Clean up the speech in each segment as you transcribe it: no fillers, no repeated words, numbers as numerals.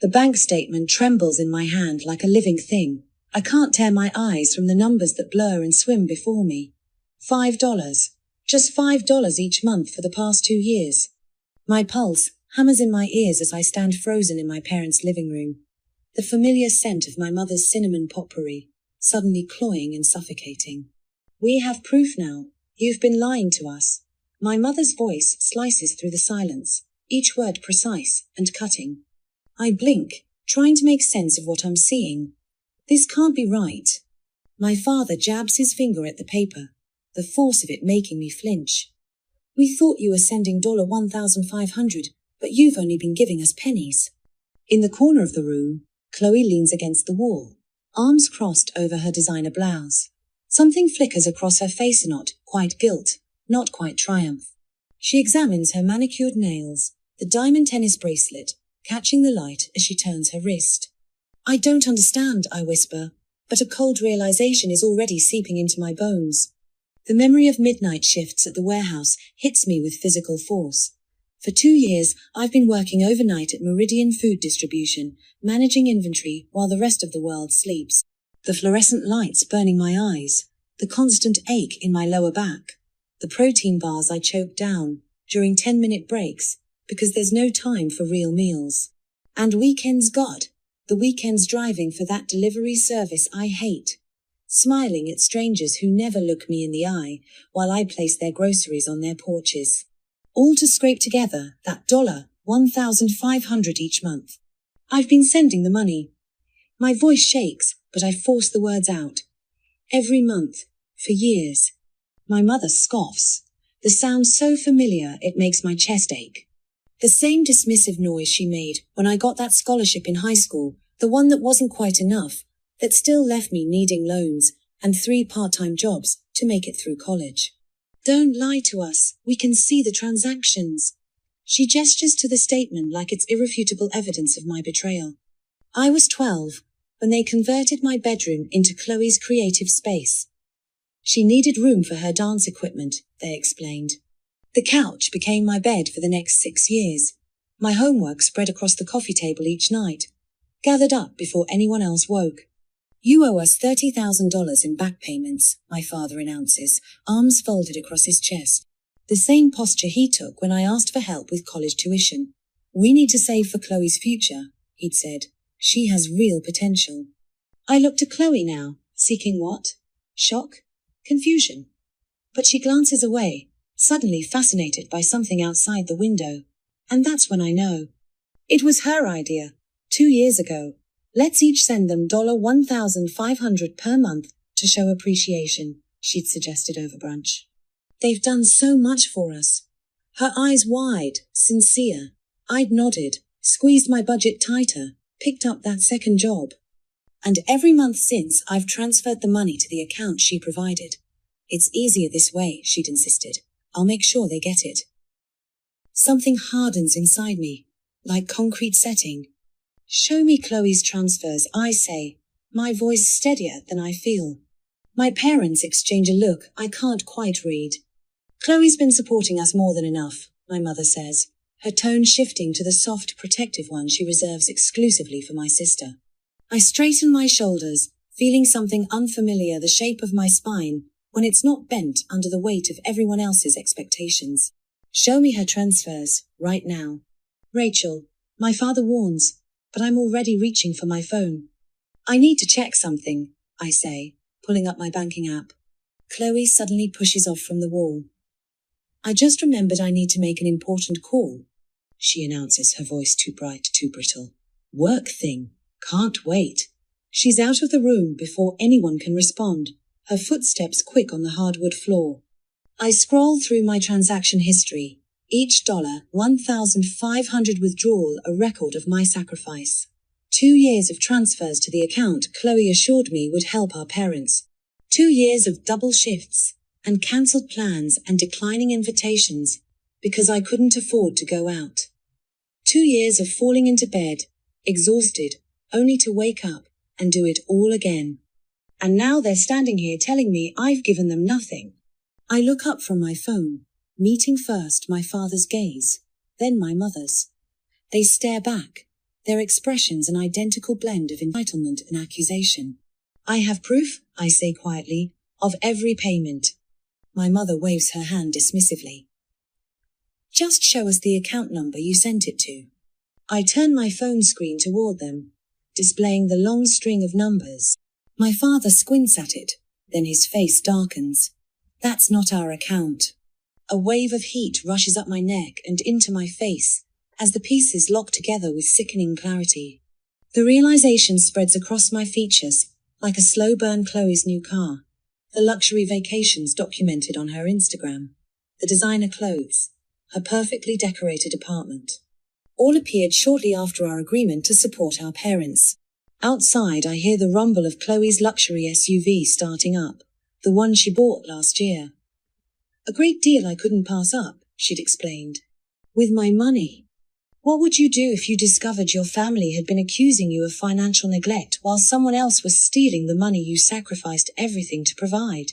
The bank statement trembles in my hand like a living thing. I can't tear my eyes from the numbers that blur and swim before me. $5. Just $5 each month for the past 2 years. My pulse hammers in my ears as I stand frozen in my parents' living room. The familiar scent of my mother's cinnamon potpourri, suddenly cloying and suffocating. We have proof now. You've been lying to us. My mother's voice slices through the silence, each word precise and cutting. I blink, trying to make sense of what I'm seeing. This can't be right. My father jabs his finger at the paper, the force of it making me flinch. We thought you were sending $1,500, but you've only been giving us pennies. In the corner of the room, Chloe leans against the wall, arms crossed over her designer blouse. Something flickers across her face, not quite guilt, not quite triumph. She examines her manicured nails, the diamond tennis bracelet, catching the light as she turns her wrist. I don't understand, I whisper, but a cold realization is already seeping into my bones. The memory of midnight shifts at the warehouse hits me with physical force. For 2 years, I've been working overnight at Meridian Food Distribution, managing inventory while the rest of the world sleeps. The fluorescent lights burning my eyes, the constant ache in my lower back, the protein bars I choke down during 10-minute breaks because there's no time for real meals. And weekends, God, the weekends driving for that delivery service I hate. Smiling at strangers who never look me in the eye while I place their groceries on their porches. All to scrape together that $1,500 each month. I've been sending the money. My voice shakes, but I force the words out. Every month, for years. My mother scoffs. The sound so familiar it makes my chest ache. The same dismissive noise she made when I got that scholarship in high school, the one that wasn't quite enough, that still left me needing loans and 3 part-time jobs to make it through college. Don't lie to us, we can see the transactions. She gestures to the statement like it's irrefutable evidence of my betrayal. I was 12 when they converted my bedroom into Chloe's creative space. She needed room for her dance equipment, they explained. The couch became my bed for the next 6 years. My homework spread across the coffee table each night, gathered up before anyone else woke. You owe us $30,000 in back payments, my father announces, arms folded across his chest. The same posture he took when I asked for help with college tuition. We need to save for Chloe's future, he'd said. She has real potential. I look to Chloe now, seeking what? Shock? Confusion. But she glances away, suddenly fascinated by something outside the window. And that's when I know. It was her idea, 2 years ago. Let's each send them $1,500 per month to show appreciation, she'd suggested over brunch. They've done so much for us. Her eyes wide, sincere. I'd nodded, squeezed my budget tighter, picked up that second job. And every month since, I've transferred the money to the account she provided. It's easier this way, she'd insisted. I'll make sure they get it. Something hardens inside me, like concrete setting. Show me Chloe's transfers, I say, my voice steadier than I feel. My parents exchange a look I can't quite read. Chloe's been supporting us more than enough, my mother says, her tone shifting to the soft, protective one she reserves exclusively for my sister. I straighten my shoulders, feeling something unfamiliar, the shape of my spine, when it's not bent under the weight of everyone else's expectations. Show me her transfers, right now. Rachel, my father warns, but I'm already reaching for my phone. I need to check something, I say, pulling up my banking app. Chloe suddenly pushes off from the wall. I just remembered I need to make an important call, she announces, her voice too bright, too brittle. Work thing. Can't wait. She's out of the room before anyone can respond, her footsteps quick on the hardwood floor. I scroll through my transaction history, each $1,500 withdrawal a record of my sacrifice. 2 years of transfers to the account Chloe assured me would help our parents. 2 years of double shifts, and cancelled plans and declining invitations, because I couldn't afford to go out. 2 years of falling into bed, exhausted, only to wake up and do it all again. And now they're standing here telling me I've given them nothing. I look up from my phone, meeting first my father's gaze, then my mother's. They stare back, their expressions an identical blend of entitlement and accusation. I have proof, I say quietly, of every payment. My mother waves her hand dismissively. Just show us the account number you sent it to. I turn my phone screen toward them, displaying the long string of numbers. My father squints at it, then his face darkens. That's not our account. A wave of heat rushes up my neck and into my face, as the pieces lock together with sickening clarity. The realization spreads across my features, like a slow burn. Chloe's new car, the luxury vacations documented on her Instagram, the designer clothes, her perfectly decorated apartment. All appeared shortly after our agreement to support our parents. Outside I hear the rumble of Chloe's luxury SUV starting up, the one she bought last year. A great deal I couldn't pass up, she'd explained. With my money. What would you do if you discovered your family had been accusing you of financial neglect while someone else was stealing the money you sacrificed everything to provide?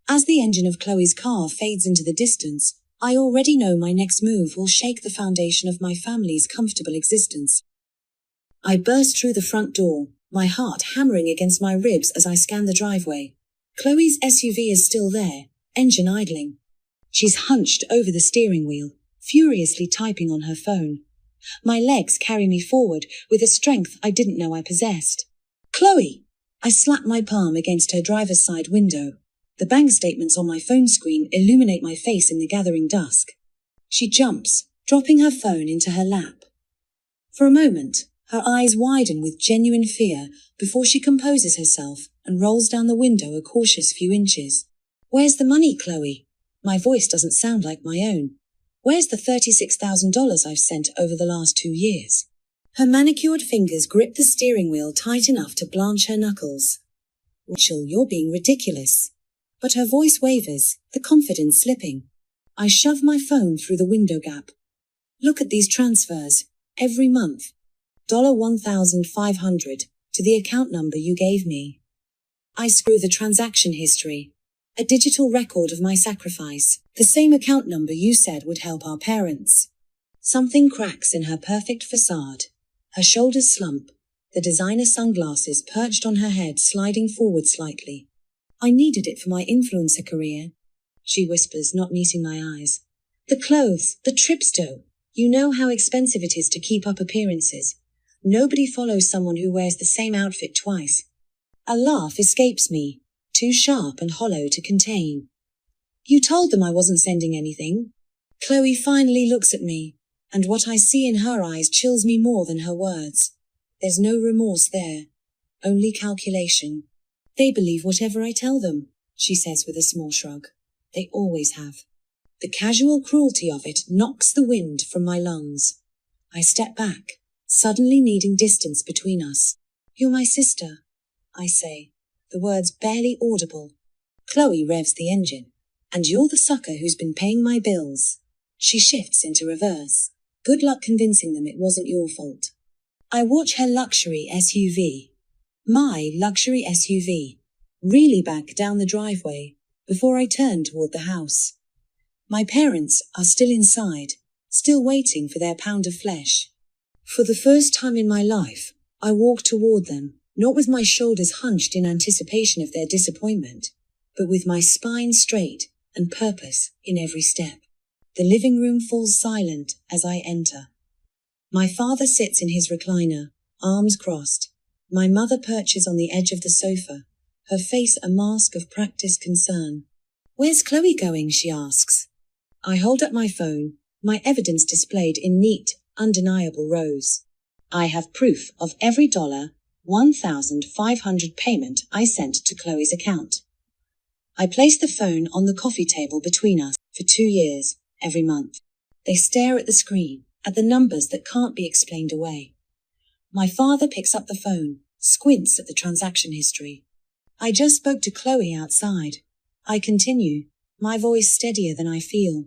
As the engine of Chloe's car fades into the distance, I already know my next move will shake the foundation of my family's comfortable existence. I burst through the front door, my heart hammering against my ribs as I scan the driveway. Chloe's SUV is still there, engine idling. She's hunched over the steering wheel, furiously typing on her phone. My legs carry me forward with a strength I didn't know I possessed. Chloe! I slap my palm against her driver's side window. The bank statements on my phone screen illuminate my face in the gathering dusk. She jumps, dropping her phone into her lap. For a moment, her eyes widen with genuine fear before she composes herself and rolls down the window a cautious few inches. Where's the money, Chloe? My voice doesn't sound like my own. Where's the $36,000 I've sent over the last 2 years? Her manicured fingers grip the steering wheel tight enough to blanch her knuckles. Rachel, you're being ridiculous. But her voice wavers, the confidence slipping. I shove my phone through the window gap. Look at these transfers, every month. $1,500 to the account number you gave me. I screw the transaction history. A digital record of my sacrifice, the same account number you said would help our parents. Something cracks in her perfect facade. Her shoulders slump, the designer sunglasses perched on her head sliding forward slightly. I needed it for my influencer career, she whispers, not meeting my eyes. The clothes, the trips though. You know how expensive it is to keep up appearances. Nobody follows someone who wears the same outfit twice. A laugh escapes me, too sharp and hollow to contain. You told them I wasn't sending anything? Chloe finally looks at me, and what I see in her eyes chills me more than her words. There's no remorse there, only calculation. They believe whatever I tell them, she says with a small shrug. They always have. The casual cruelty of it knocks the wind from my lungs. I step back, suddenly needing distance between us. You're my sister, I say, the words barely audible. Chloe revs the engine. And you're the sucker who's been paying my bills. She shifts into reverse. Good luck convincing them it wasn't your fault. I watch her luxury SUV. My luxury SUV. Really back down the driveway, before I turn toward the house. My parents are still inside, still waiting for their pound of flesh. For the first time in my life, I walk toward them, not with my shoulders hunched in anticipation of their disappointment, but with my spine straight and purpose in every step. The living room falls silent as I enter. My father sits in his recliner, arms crossed. My mother perches on the edge of the sofa, her face a mask of practiced concern. Where's Chloe going? She asks. I hold up my phone, my evidence displayed in neat, undeniable rows. I have proof of every $1,500 payment I sent to Chloe's account. I place the phone on the coffee table between us for 2 years, every month. They stare at the screen, at the numbers that can't be explained away. My father picks up the phone, squints at the transaction history. I just spoke to Chloe outside. I continue, my voice steadier than I feel.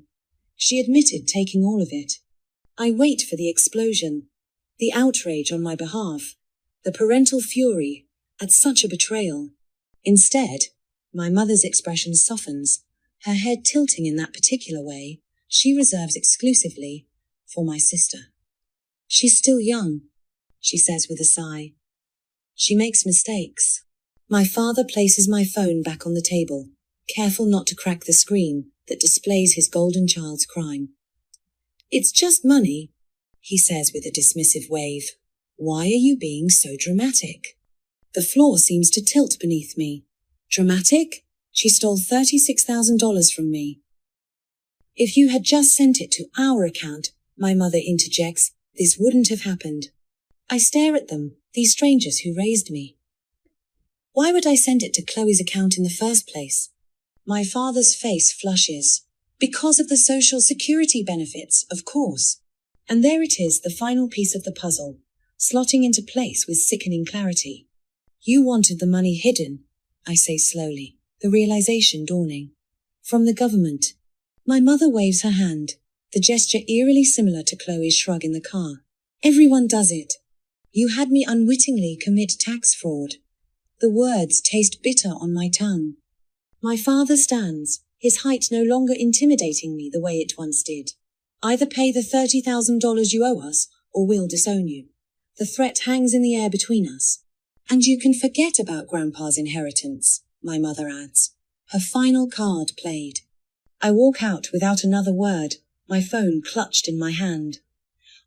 She admitted taking all of it. I wait for the explosion, the outrage on my behalf, the parental fury at such a betrayal. Instead, my mother's expression softens, her head tilting in that particular way she reserves exclusively for my sister. She's still young, she says with a sigh. She makes mistakes. My father places my phone back on the table, careful not to crack the screen that displays his golden child's crime. It's just money, he says with a dismissive wave. Why are you being so dramatic? The floor seems to tilt beneath me. Dramatic? She stole $36,000 from me. If you had just sent it to our account, my mother interjects, this wouldn't have happened. I stare at them, these strangers who raised me. Why would I send it to Chloe's account in the first place? My father's face flushes. Because of the social security benefits, of course. And there it is, the final piece of the puzzle, slotting into place with sickening clarity. You wanted the money hidden, I say slowly, the realization dawning. From the government. My mother waves her hand, the gesture eerily similar to Chloe's shrug in the car. Everyone does it. You had me unwittingly commit tax fraud. The words taste bitter on my tongue. My father stands, his height no longer intimidating me the way it once did. Either pay the $30,000 you owe us, or we'll disown you. The threat hangs in the air between us. And you can forget about Grandpa's inheritance, my mother adds. Her final card played. I walk out without another word, my phone clutched in my hand.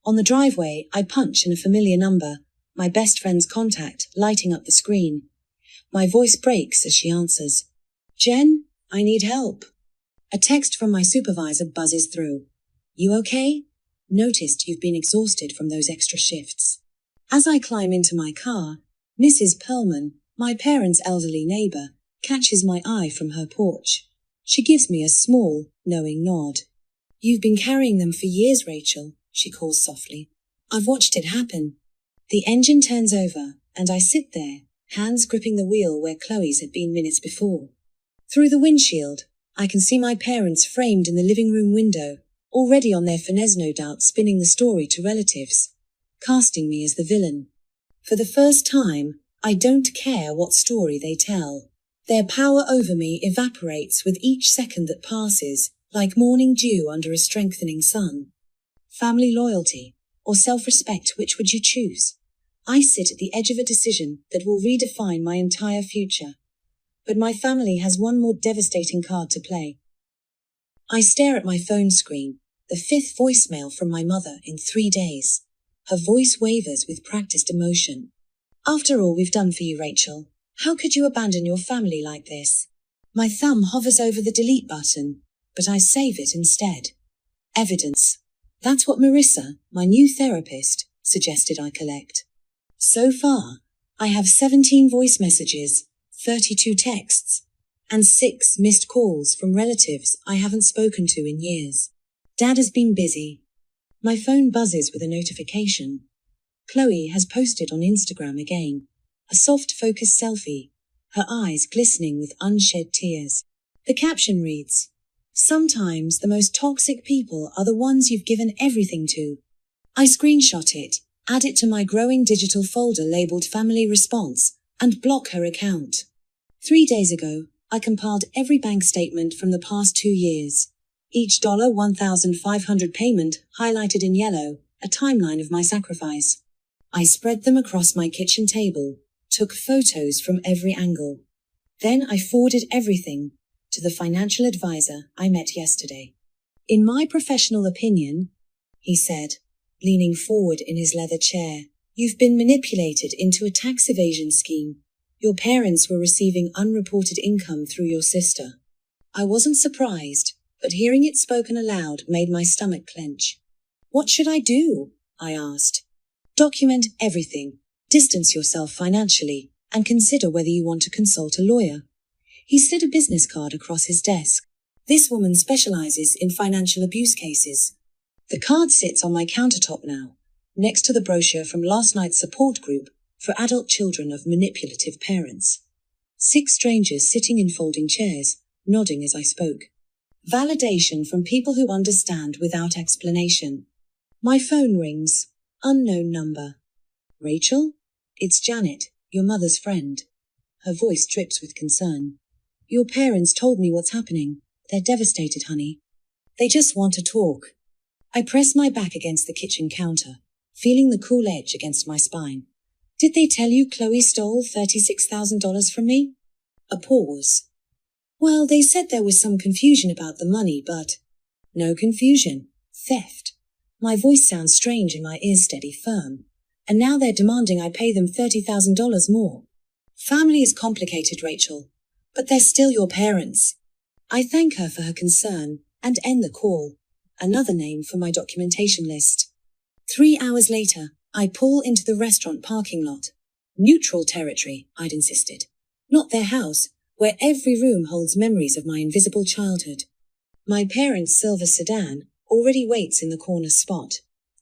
On the driveway, I punch in a familiar number, my best friend's contact, lighting up the screen. My voice breaks as she answers. Jen, I need help. A text from my supervisor buzzes through. You okay? Noticed you've been exhausted from those extra shifts. As I climb into my car, Mrs. Perlman, my parents' elderly neighbor, catches my eye from her porch. She gives me a small, knowing nod. You've been carrying them for years, Rachel, she calls softly. I've watched it happen. The engine turns over, and I sit there, hands gripping the wheel where Chloe's had been minutes before. Through the windshield, I can see my parents framed in the living room window, already on their finesse no doubt spinning the story to relatives, casting me as the villain. For the first time, I don't care what story they tell. Their power over me evaporates with each second that passes, like morning dew under a strengthening sun. Family loyalty, or self-respect, which would you choose? I sit at the edge of a decision that will redefine my entire future. But my family has one more devastating card to play. I stare at my phone screen, the fifth voicemail from my mother in 3 days. Her voice wavers with practiced emotion. After all we've done for you, Rachel, how could you abandon your family like this? My thumb hovers over the delete button, but I save it instead. Evidence. That's what Marissa, my new therapist, suggested I collect. So far, I have 17 voice messages, 32 texts, and 6 missed calls from relatives I haven't spoken to in years. Dad has been busy. My phone buzzes with a notification. Chloe has posted on Instagram again. A soft focused selfie, her eyes glistening with unshed tears. The caption reads, "Sometimes the most toxic people are the ones you've given everything to." I screenshot it, add it to my growing digital folder labeled Family Response, and block her account. 3 days ago, I compiled every bank statement from the past 2 years. Each $1,500 payment highlighted in yellow, a timeline of my sacrifice. I spread them across my kitchen table, took photos from every angle. Then I forwarded everything to the financial advisor I met yesterday. In my professional opinion, he said, leaning forward in his leather chair, you've been manipulated into a tax evasion scheme. Your parents were receiving unreported income through your sister. I wasn't surprised, but hearing it spoken aloud made my stomach clench. What should I do? I asked. Document everything, distance yourself financially, and consider whether you want to consult a lawyer. He slid a business card across his desk. This woman specializes in financial abuse cases. The card sits on my countertop now, next to the brochure from last night's support group for adult children of manipulative parents. 6 strangers sitting in folding chairs, nodding as I spoke. Validation from people who understand without explanation. My phone rings. Unknown number. Rachel? It's Janet, your mother's friend. Her voice drips with concern. Your parents told me what's happening. They're devastated, honey. They just want to talk. I press my back against the kitchen counter, feeling the cool edge against my spine. Did they tell you Chloe stole $36,000 from me? A pause. Well, they said there was some confusion about the money, but… No confusion. Theft. My voice sounds strange and my ears steady firm. And now they're demanding I pay them $30,000 more. Family is complicated, Rachel. But they're still your parents. I thank her for her concern, and end the call. Another name for my documentation list. 3 hours later, I pull into the restaurant parking lot. Neutral territory, I'd insisted. Not their house, where every room holds memories of my invisible childhood. My parents' silver sedan already waits in the corner spot,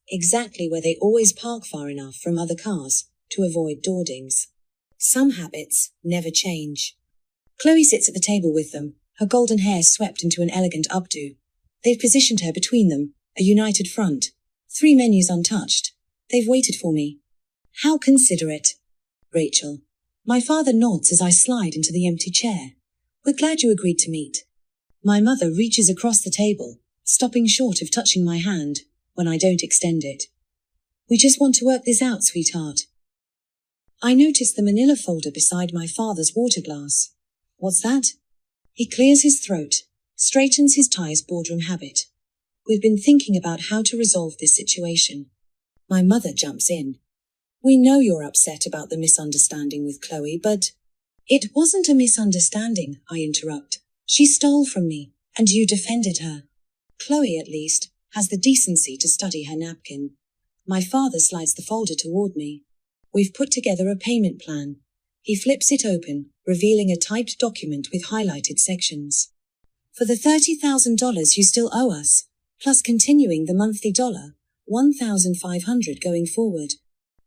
exactly where they always park far enough from other cars to avoid dawdings. Some habits never change. Chloe sits at the table with them, her golden hair swept into an elegant updo. They've positioned her between them, a united front. 3 menus untouched. They've waited for me. How considerate. Rachel. My father nods as I slide into the empty chair. We're glad you agreed to meet. My mother reaches across the table, stopping short of touching my hand when I don't extend it. We just want to work this out, sweetheart. I notice the manila folder beside my father's water glass. What's that? He clears his throat, straightens his tie's boardroom habit. We've been thinking about how to resolve this situation. My mother jumps in. We know you're upset about the misunderstanding with Chloe, but… It wasn't a misunderstanding, I interrupt. She stole from me, and you defended her. Chloe, at least, has the decency to study her napkin. My father slides the folder toward me. We've put together a payment plan. He flips it open, revealing a typed document with highlighted sections. For the $30,000 you still owe us, plus continuing the monthly $1,500 going forward.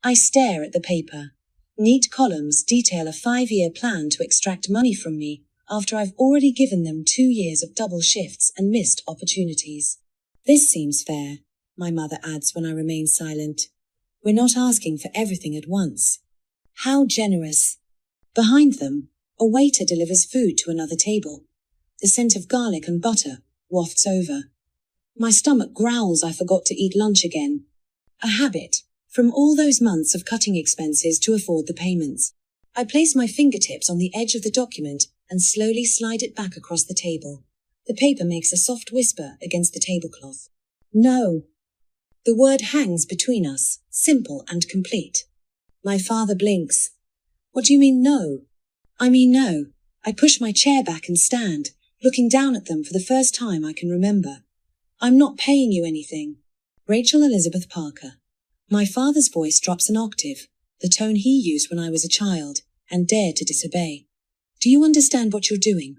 I stare at the paper. Neat columns detail a 5-year plan to extract money from me, after I've already given them 2 years of double shifts and missed opportunities. This seems fair, my mother adds when I remain silent. We're not asking for everything at once. How generous. Behind them, a waiter delivers food to another table. The scent of garlic and butter wafts over. My stomach growls I forgot to eat lunch again. A habit, from all those months of cutting expenses to afford the payments. I place my fingertips on the edge of the document and slowly slide it back across the table. The paper makes a soft whisper against the tablecloth. No. The word hangs between us, simple and complete. My father blinks. What do you mean no? I mean no. I push my chair back and stand, looking down at them for the first time I can remember. I'm not paying you anything. Rachel Elizabeth Parker. My father's voice drops an octave, the tone he used when I was a child, and dared to disobey. Do you understand what you're doing?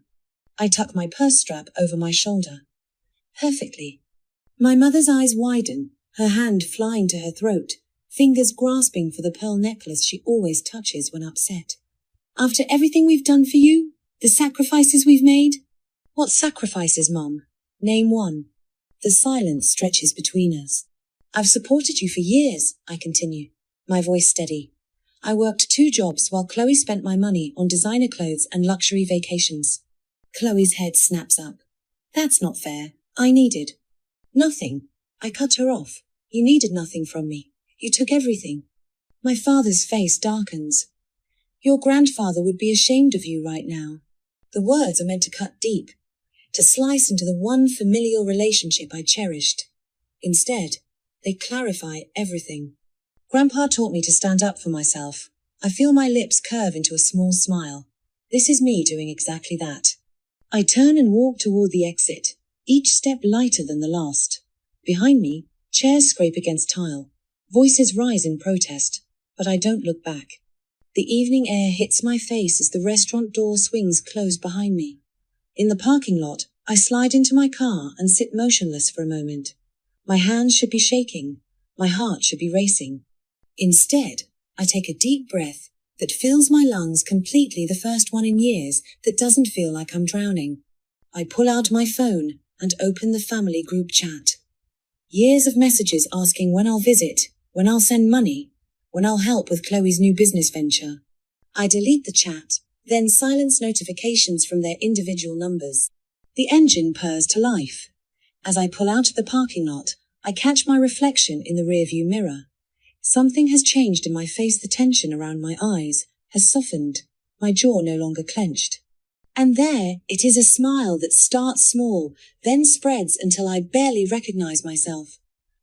I tuck my purse strap over my shoulder. Perfectly. My mother's eyes widen, her hand flying to her throat, fingers grasping for the pearl necklace she always touches when upset. After everything we've done for you? The sacrifices we've made? What sacrifices, Mom? Name one. The silence stretches between us. I've supported you for years, I continue, my voice steady. I worked 2 jobs while Chloe spent my money on designer clothes and luxury vacations. Chloe's head snaps up. That's not fair. I needed nothing. I cut her off. You needed nothing from me. You took everything. My father's face darkens. Your grandfather would be ashamed of you right now. The words are meant to cut deep, to slice into the one familial relationship I cherished. Instead, they clarify everything. Grandpa taught me to stand up for myself. I feel my lips curve into a small smile. This is me doing exactly that. I turn and walk toward the exit, each step lighter than the last. Behind me, chairs scrape against tile. Voices rise in protest, but I don't look back. The evening air hits my face as the restaurant door swings closed behind me. In the parking lot, I slide into my car and sit motionless for a moment. My hands should be shaking. My heart should be racing. Instead, I take a deep breath that fills my lungs completely, the first one in years that doesn't feel like I'm drowning. I pull out my phone and open the family group chat. Years of messages asking when I'll visit, when I'll send money, when I'll help with Chloe's new business venture. I delete the chat, then silence notifications from their individual numbers. The engine purrs to life. As I pull out of the parking lot, I catch my reflection in the rearview mirror. Something has changed in my face. The tension around my eyes has softened, my jaw no longer clenched. And there, it is, a smile that starts small, then spreads until I barely recognize myself.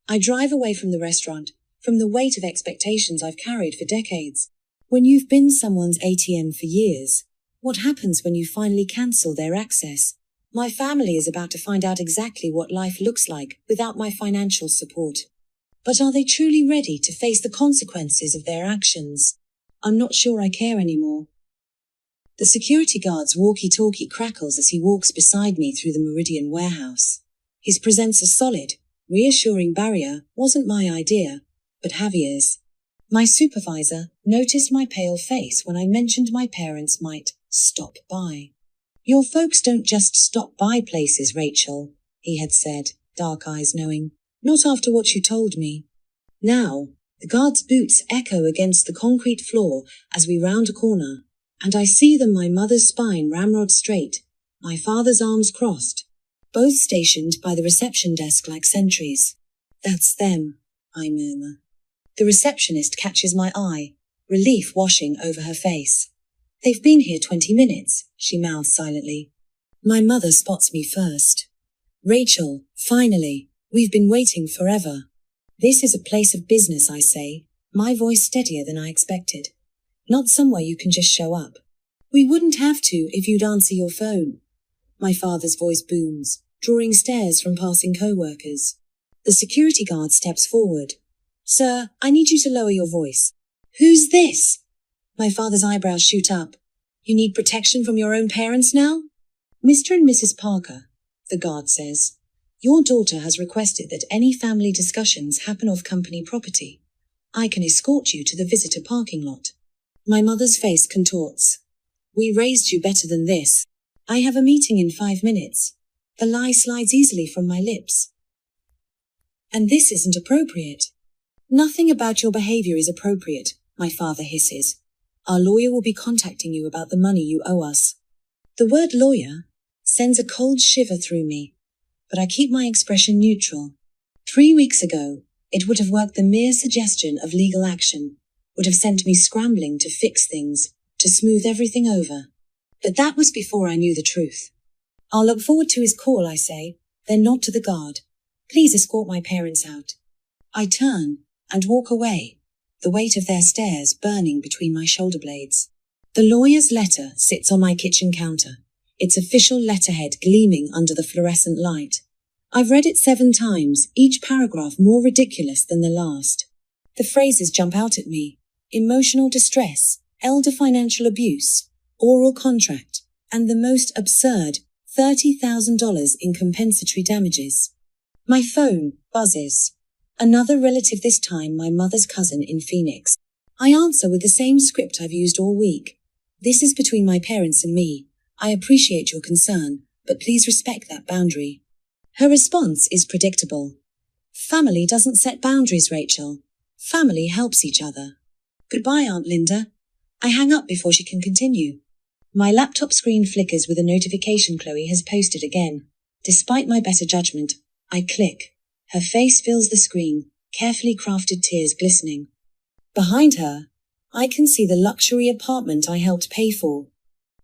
I drive away from the restaurant, from the weight of expectations I've carried for decades. When you've been someone's ATM for years, what happens when you finally cancel their access? My family is about to find out exactly what life looks like without my financial support. But are they truly ready to face the consequences of their actions? I'm not sure I care anymore. The security guard's walkie-talkie crackles as he walks beside me through the Meridian warehouse. His presence a solid, reassuring barrier wasn't my idea, but Javier's. My supervisor noticed my pale face when I mentioned my parents might stop by. Your folks don't just stop by places, Rachel, he had said, dark eyes knowing. Not after what you told me. Now, the guard's boots echo against the concrete floor as we round a corner, and I see them, my mother's spine ramrod straight, my father's arms crossed, both stationed by the reception desk like sentries. That's them, I murmur. The receptionist catches my eye, relief washing over her face. They've been here 20 minutes, she mouths silently. My mother spots me first. Rachel, finally, we've been waiting forever. This is a place of business, I say, my voice steadier than I expected. Not somewhere you can just show up. We wouldn't have to if you'd answer your phone. My father's voice booms, drawing stares from passing co-workers. The security guard steps forward. Sir, I need you to lower your voice. Who's this? My father's eyebrows shoot up. You need protection from your own parents now? Mr. and Mrs. Parker, the guard says. Your daughter has requested that any family discussions happen off company property. I can escort you to the visitor parking lot. My mother's face contorts. We raised you better than this. I have a meeting in 5 minutes. The lie slides easily from my lips. And this isn't appropriate. Nothing about your behavior is appropriate, my father hisses. Our lawyer will be contacting you about the money you owe us. The word lawyer sends a cold shiver through me, but I keep my expression neutral. 3 weeks ago, it would have worked. The mere suggestion of legal action would have sent me scrambling to fix things, to smooth everything over. But that was before I knew the truth. I'll look forward to his call, I say, then nod to the guard. Please escort my parents out. I turn and walk away, the weight of their stares burning between my shoulder blades. The lawyer's letter sits on my kitchen counter, its official letterhead gleaming under the fluorescent light. I've read it 7 times, each paragraph more ridiculous than the last. The phrases jump out at me. Emotional distress, elder financial abuse, oral contract, and the most absurd, $30,000 in compensatory damages. My phone buzzes. Another relative, this time my mother's cousin in Phoenix. I answer with the same script I've used all week. This is between my parents and me. I appreciate your concern, but please respect that boundary. Her response is predictable. Family doesn't set boundaries, Rachel. Family helps each other. Goodbye, Aunt Linda. I hang up before she can continue. My laptop screen flickers with a notification. Chloe has posted again. Despite my better judgment, I click. Her face fills the screen, carefully crafted tears glistening. Behind her, I can see the luxury apartment I helped pay for.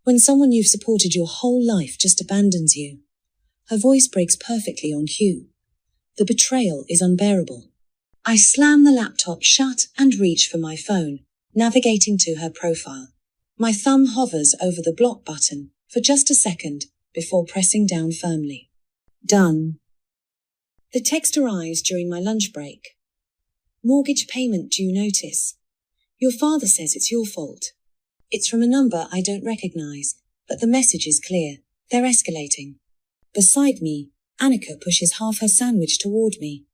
When someone you've supported your whole life just abandons you. Her voice breaks perfectly on cue. The betrayal is unbearable. I slam the laptop shut and reach for my phone, navigating to her profile. My thumb hovers over the block button for just a second before pressing down firmly. Done. The text arrives during my lunch break. Mortgage payment due notice. Your father says it's your fault. It's from a number I don't recognize, but the message is clear. They're escalating. Beside me, Annika pushes half her sandwich toward me.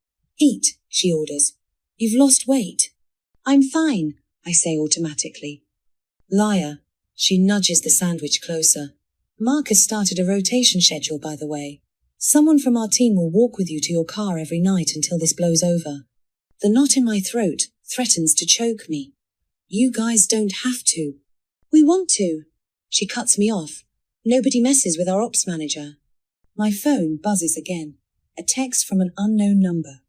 Eat, she orders. You've lost weight. I'm fine, I say automatically. Liar. She nudges the sandwich closer. Mark has started a rotation schedule, by the way. Someone from our team will walk with you to your car every night until this blows over. The knot in my throat threatens to choke me. You guys don't have to. We want to. She cuts me off. Nobody messes with our ops manager. My phone buzzes again. A text from an unknown number.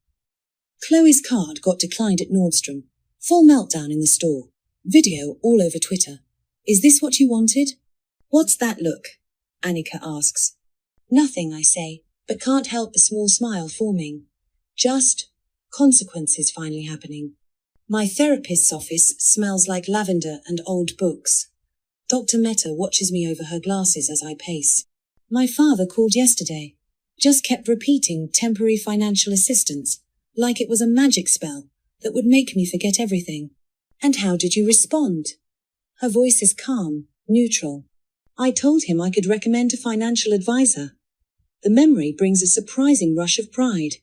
Chloe's card got declined at Nordstrom. Full meltdown in the store. Video all over Twitter. Is this what you wanted? What's that look? Annika asks. Nothing, I say, but can't help a small smile forming. Just consequences finally happening. My therapist's office smells like lavender and old books. Dr. Mehta watches me over her glasses as I pace. My father called yesterday. Just kept repeating temporary financial assistance, like it was a magic spell that would make me forget everything. And how did you respond? Her voice is calm, neutral. I told him I could recommend a financial advisor. The memory brings a surprising rush of pride.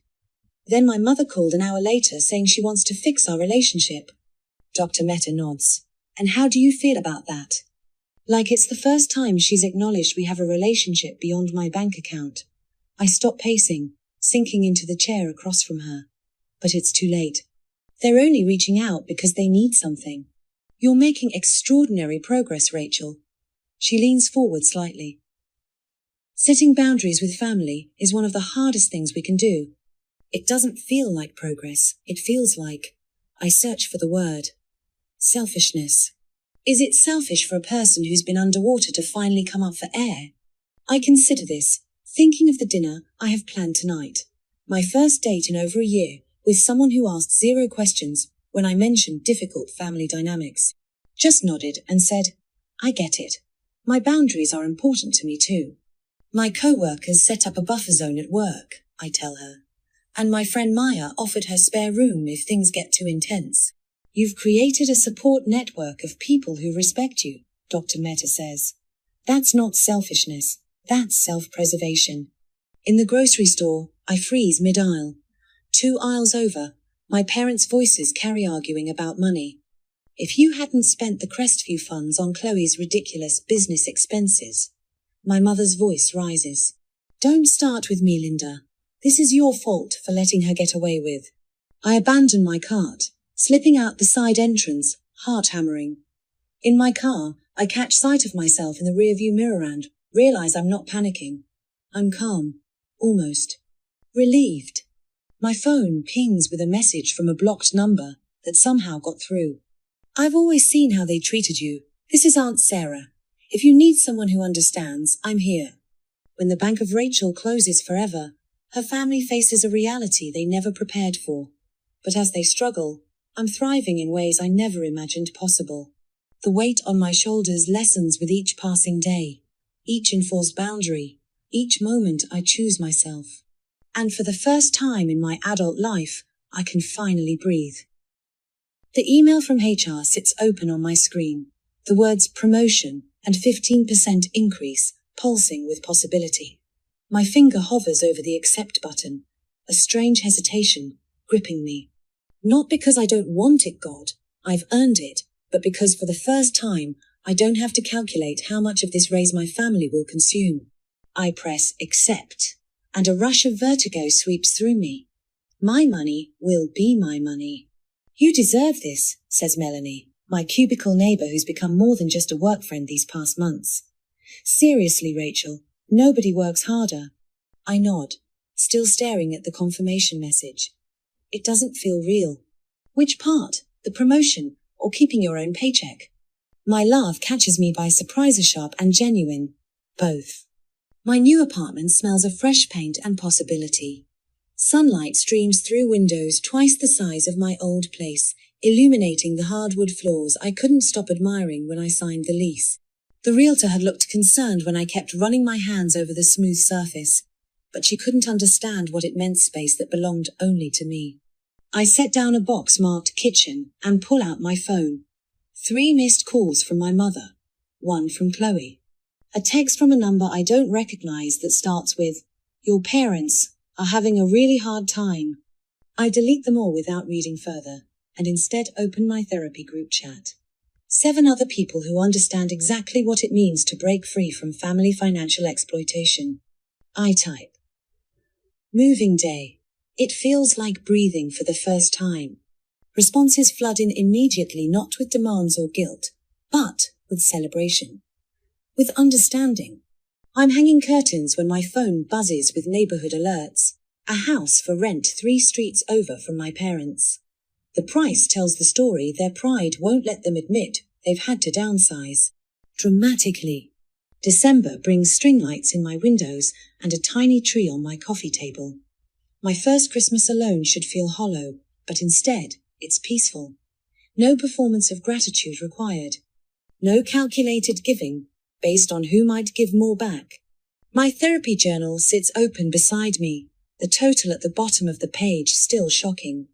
Then my mother called an hour later saying she wants to fix our relationship. Dr. Mehta nods. And how do you feel about that? Like it's the first time she's acknowledged we have a relationship beyond my bank account. I stop pacing, sinking into the chair across from her. But it's too late. They're only reaching out because they need something. You're making extraordinary progress, Rachel. She leans forward slightly. Setting boundaries with family is one of the hardest things we can do. It doesn't feel like progress. It feels like, I search for the word, selfishness. Is it selfish for a person who's been underwater to finally come up for air? I consider this, thinking of the dinner I have planned tonight. My first date in over a year, with someone who asked 0 questions when I mentioned difficult family dynamics. Just nodded and said, I get it. My boundaries are important to me too. My co-workers set up a buffer zone at work, I tell her. And my friend Maya offered her spare room if things get too intense. You've created a support network of people who respect you, Dr. Mehta says. That's not selfishness, that's self-preservation. In the grocery store, I freeze mid-aisle. 2 aisles over, my parents' voices carry arguing about money. If you hadn't spent the Crestview funds on Chloe's ridiculous business expenses. My mother's voice rises. Don't start with me, Linda. This is your fault for letting her get away with. I abandon my cart, slipping out the side entrance, heart hammering. In my car, I catch sight of myself in the rearview mirror and realize I'm not panicking. I'm calm. Almost. Relieved. My phone pings with a message from a blocked number that somehow got through. I've always seen how they treated you. This is Aunt Sarah. If you need someone who understands, I'm here. When the bank of Rachel closes forever, her family faces a reality they never prepared for. But as they struggle, I'm thriving in ways I never imagined possible. The weight on my shoulders lessens with each passing day, each enforced boundary, each moment I choose myself. And for the first time in my adult life, I can finally breathe. The email from HR sits open on my screen. The words promotion and 15% increase, pulsing with possibility. My finger hovers over the accept button, a strange hesitation gripping me. Not because I don't want it, God, I've earned it, but because for the first time, I don't have to calculate how much of this raise my family will consume. I press accept, and a rush of vertigo sweeps through me. My money will be my money. You deserve this, says Melanie, my cubicle neighbor who's become more than just a work friend these past months. Seriously, Rachel, nobody works harder. I nod, still staring at the confirmation message. It doesn't feel real. Which part? The promotion, or keeping your own paycheck? My laugh catches me by surprise, sharp and genuine. Both. My new apartment smells of fresh paint and possibility. Sunlight streams through windows twice the size of my old place, illuminating the hardwood floors I couldn't stop admiring when I signed the lease. The realtor had looked concerned when I kept running my hands over the smooth surface, but she couldn't understand what it meant, space that belonged only to me. I set down a box marked kitchen and pull out my phone. 3 missed calls from my mother. 1 from Chloe. A text from a number I don't recognize that starts with, "Your parents are having a really hard time." I delete them all without reading further, and instead open my therapy group chat. 7 other people who understand exactly what it means to break free from family financial exploitation. I type. Moving day. It feels like breathing for the first time. Responses flood in immediately, not with demands or guilt, but with celebration. With understanding. I'm hanging curtains when my phone buzzes with neighborhood alerts. A house for rent 3 streets over from my parents. The price tells the story. Their pride won't let them admit they've had to downsize. Dramatically. December brings string lights in my windows and a tiny tree on my coffee table. My first Christmas alone should feel hollow, but instead, it's peaceful. No performance of gratitude required. No calculated giving, based on who might give more back. My therapy journal sits open beside me, the total at the bottom of the page still shocking.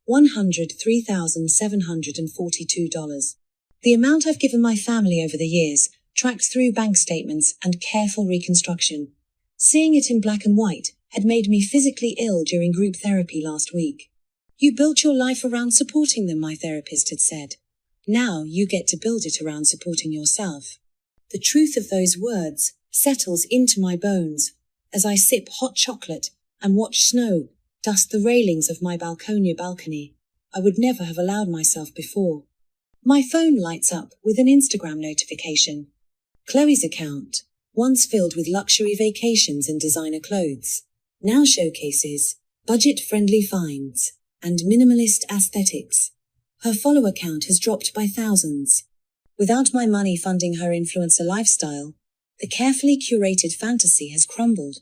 $103,742. The amount I've given my family over the years, tracked through bank statements and careful reconstruction. Seeing it in black and white had made me physically ill during group therapy last week. You built your life around supporting them, my therapist had said. Now you get to build it around supporting yourself. The truth of those words settles into my bones as I sip hot chocolate and watch snow dust the railings of my balcony. I would never have allowed myself before. My phone lights up with an Instagram notification. Chloe's account, once filled with luxury vacations and designer clothes, now showcases budget-friendly finds and minimalist aesthetics. Her follower count has dropped by thousands. Without my money funding her influencer lifestyle, the carefully curated fantasy has crumbled.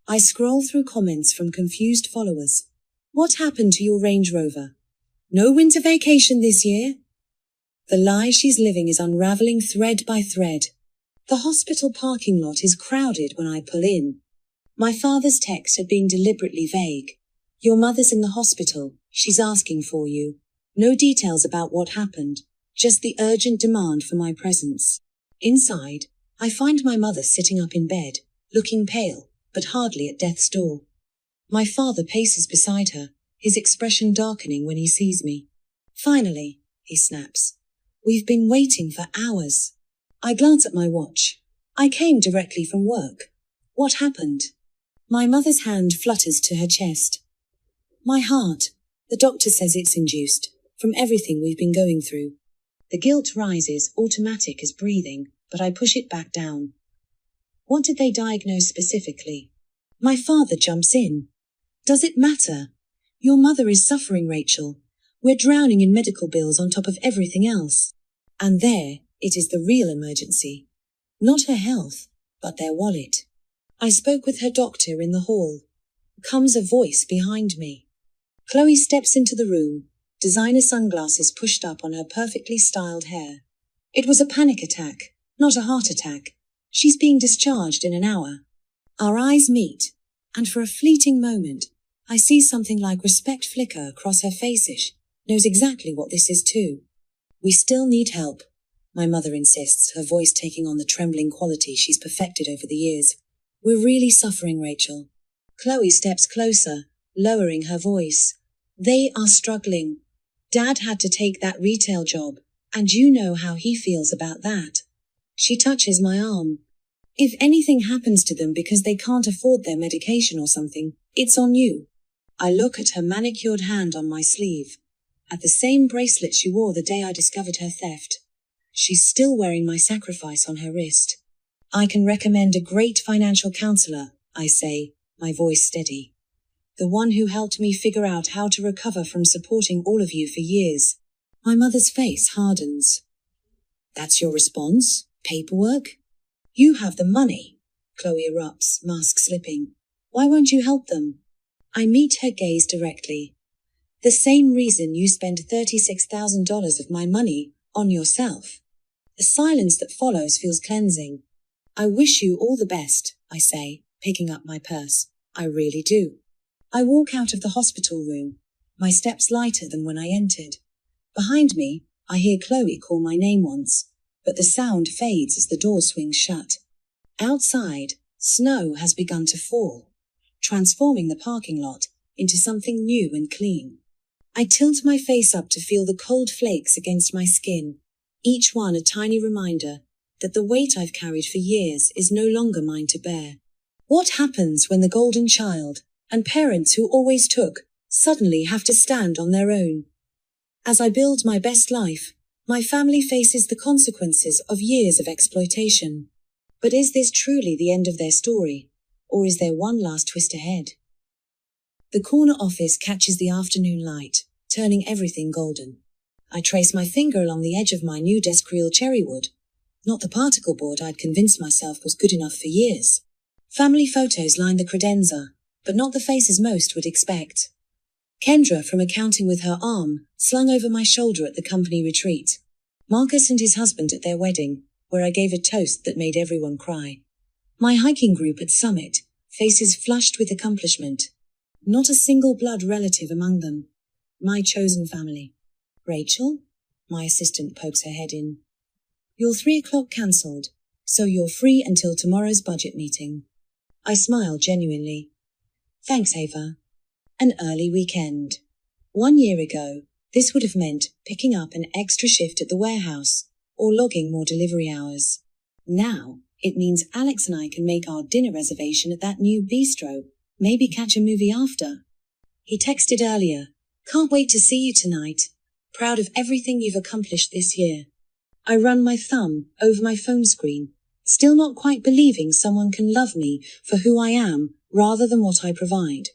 I scroll through comments from confused followers. What happened to your Range Rover? No winter vacation this year? The lie she's living is unraveling thread by thread. The hospital parking lot is crowded when I pull in. My father's text had been deliberately vague. Your mother's in the hospital, she's asking for you. No details about what happened, just the urgent demand for my presence. Inside, I find my mother sitting up in bed, looking pale, but hardly at death's door. My father paces beside her, his expression darkening when he sees me. Finally, he snaps. We've been waiting for hours. I glance at my watch. I came directly from work. What happened? My mother's hand flutters to her chest. My heart. The doctor says it's induced, from everything we've been going through. The guilt rises, automatic as breathing, but I push it back down. What did they diagnose specifically? My father jumps in. Does it matter? Your mother is suffering, Rachel. We're drowning in medical bills on top of everything else. And there, it is the real emergency. Not her health, but their wallet. I spoke with her doctor in the hall. Comes a voice behind me. Chloe steps into the room, designer sunglasses pushed up on her perfectly styled hair. It was a panic attack, not a heart attack. She's being discharged in an hour. Our eyes meet, and for a fleeting moment, I see something like respect flicker across her face-ish. Knows exactly what this is too. We still need help, my mother insists, her voice taking on the trembling quality she's perfected over the years. We're really suffering, Rachel. Chloe steps closer, lowering her voice. They are struggling. Dad had to take that retail job, and you know how he feels about that. She touches my arm. If anything happens to them because they can't afford their medication or something, it's on you. I look at her manicured hand on my sleeve. At the same bracelet she wore the day I discovered her theft. She's still wearing my sacrifice on her wrist. I can recommend a great financial counselor, I say, my voice steady. The one who helped me figure out how to recover from supporting all of you for years. My mother's face hardens. That's your response? Paperwork? You have the money, Chloe erupts, mask slipping. Why won't you help them? I meet her gaze directly. The same reason you spend $36,000 of my money on yourself. The silence that follows feels cleansing. I wish you all the best, I say, picking up my purse. I really do. I walk out of the hospital room, my steps lighter than when I entered. Behind me, I hear Chloe call my name once, but the sound fades as the door swings shut. Outside, snow has begun to fall, transforming the parking lot into something new and clean. I tilt my face up to feel the cold flakes against my skin, each one a tiny reminder that the weight I've carried for years is no longer mine to bear. What happens when the golden child, and parents who always took, suddenly have to stand on their own? As I build my best life, my family faces the consequences of years of exploitation. But is this truly the end of their story? Or is there one last twist ahead? The corner office catches the afternoon light, turning everything golden. I trace my finger along the edge of my new desk real cherry wood. Not the particle board I'd convinced myself was good enough for years. Family photos line the credenza, but not the faces most would expect. Kendra from accounting with her arm, slung over my shoulder at the company retreat. Marcus and his husband at their wedding, where I gave a toast that made everyone cry. My hiking group at Summit, faces flushed with accomplishment. Not a single blood relative among them. My chosen family. Rachel? My assistant pokes her head in. Your 3 o'clock cancelled, so you're free until tomorrow's budget meeting. I smile genuinely. Thanks, Ava. An early weekend. 1 year ago, this would have meant picking up an extra shift at the warehouse, or logging more delivery hours. Now, it means Alex and I can make our dinner reservation at that new bistro, maybe catch a movie after. He texted earlier, can't wait to see you tonight. Proud of everything you've accomplished this year. I run my thumb over my phone screen, still not quite believing someone can love me for who I am, rather than what I provide.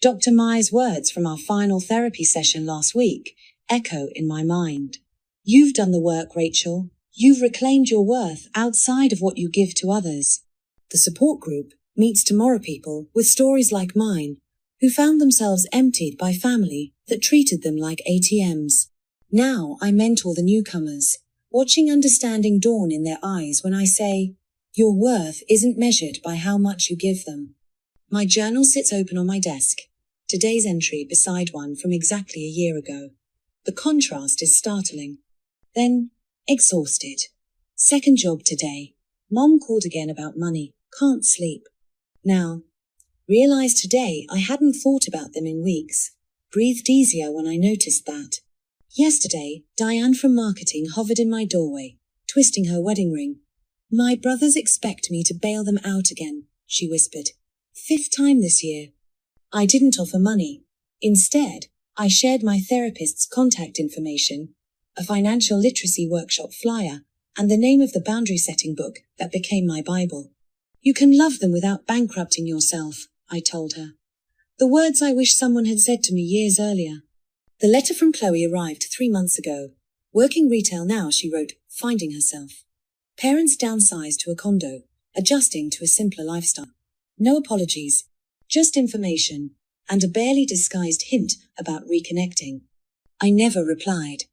Dr. Meyer's words from our final therapy session last week echo in my mind. You've done the work, Rachel. You've reclaimed your worth outside of what you give to others. The support group meets tomorrow people with stories like mine, who found themselves emptied by family that treated them like ATMs. Now I mentor the newcomers, watching understanding dawn in their eyes when I say, your worth isn't measured by how much you give them. My journal sits open on my desk, today's entry beside one from exactly a year ago. The contrast is startling. Then, exhausted. Second job today. Mom called again about money, can't sleep. Now, realized today I hadn't thought about them in weeks. Breathed easier when I noticed that. Yesterday, Diane from marketing hovered in my doorway, twisting her wedding ring. My brothers expect me to bail them out again, she whispered. 5th time this year. I didn't offer money. Instead, I shared my therapist's contact information, a financial literacy workshop flyer, and the name of the boundary setting book that became my Bible. You can love them without bankrupting yourself, I told her. The words I wish someone had said to me years earlier. The letter from Chloe arrived 3 months ago. Working retail now, she wrote, finding herself. Parents downsized to a condo, adjusting to a simpler lifestyle. No apologies, just information, and a barely disguised hint about reconnecting. I never replied.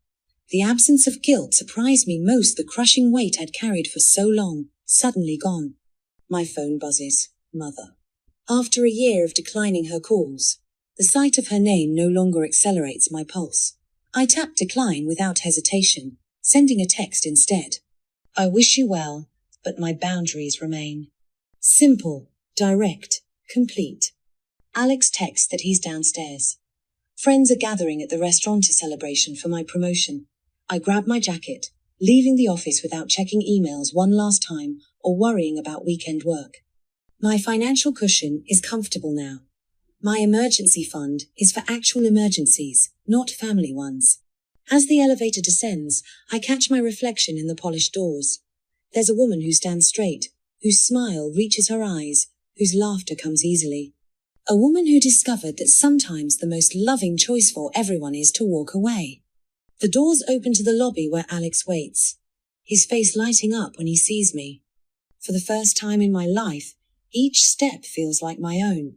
The absence of guilt surprised me most. The crushing weight I'd carried for so long, suddenly gone. My phone buzzes. Mother. After a year of declining her calls, the sight of her name no longer accelerates my pulse. I tap decline without hesitation, sending a text instead. I wish you well, but my boundaries remain. Simple, direct, complete. Alex texts that he's downstairs. Friends are gathering at the restaurant celebration for my promotion. I grab my jacket, leaving the office without checking emails one last time or worrying about weekend work. My financial cushion is comfortable now. My emergency fund is for actual emergencies, not family ones. As the elevator descends, I catch my reflection in the polished doors. There's a woman who stands straight, whose smile reaches her eyes, whose laughter comes easily. A woman who discovered that sometimes the most loving choice for everyone is to walk away. The doors open to the lobby where Alex waits, his face lighting up when he sees me. For the first time in my life, each step feels like my own.